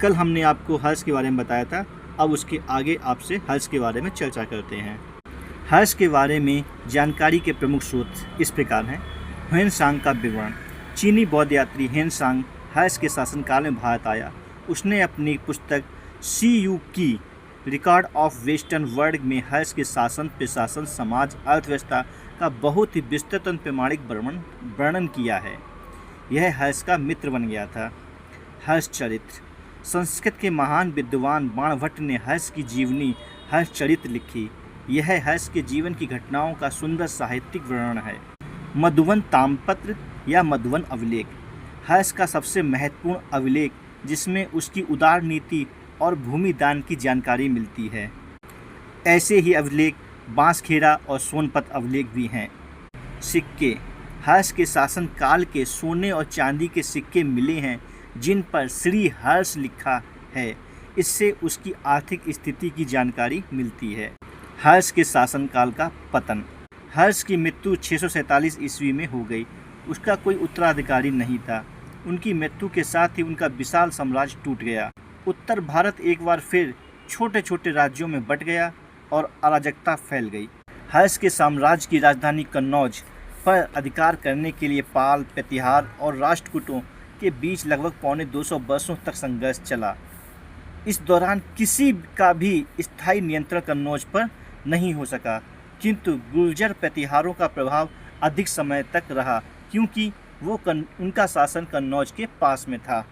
कल हमने आपको हर्ष के बारे में बताया था, अब उसके आगे आपसे हर्ष के बारे में चर्चा करते हैं। हर्ष के बारे में जानकारी के प्रमुख स्रोत इस प्रकार हैं। ह्वेनसांग का विवरण। चीनी बौद्ध यात्री ह्वेनसांग हर्ष के शासनकाल में भारत आया। उसने अपनी पुस्तक CU की रिकॉर्ड ऑफ वेस्टर्न वर्ल्ड में हर्ष के शासन, प्रशासन, समाज, अर्थव्यवस्था का बहुत ही विस्तृत और प्रमाणिक वर्णन किया है। यह हर्ष का मित्र बन गया था। हर्ष चरित्र। संस्कृत के महान विद्वान बाणभट्ट ने हर्ष की जीवनी हर्ष चरित्र लिखी। यह हर्ष के जीवन की घटनाओं का सुंदर साहित्यिक वर्णन है। मधुवन ताम्रपत्र या मधुवन अभिलेख। हर्ष का सबसे महत्वपूर्ण अभिलेख जिसमें उसकी उदार नीति और भूमि दान की जानकारी मिलती है। ऐसे ही अभिलेख बांसखेड़ा और सोनपत अभिलेख भी हैं। सिक्के। हर्ष के शासन काल के सोने और चांदी के सिक्के मिले हैं जिन पर श्री हर्ष लिखा है। इससे उसकी आर्थिक स्थिति की जानकारी मिलती है। हर्ष के शासनकाल का पतन। हर्ष की मृत्यु 647 ईस्वी में हो गई। उसका कोई उत्तराधिकारी नहीं था। उनकी मृत्यु के साथ ही उनका विशाल साम्राज्य टूट गया। उत्तर भारत एक बार फिर छोटे छोटे राज्यों में बंट गया और अराजकता फैल गई। हर्ष के साम्राज्य की राजधानी कन्नौज पर अधिकार करने के लिए पाल, प्रतिहार और राष्ट्रकूटों के बीच लगभग पौने 200 वर्षों तक संघर्ष चला। इस दौरान किसी का भी स्थायी नियंत्रण कन्नौज पर नहीं हो सका, किंतु गुर्जर प्रतिहारों का प्रभाव अधिक समय तक रहा क्योंकि उनका शासन कन्नौज के पास में था।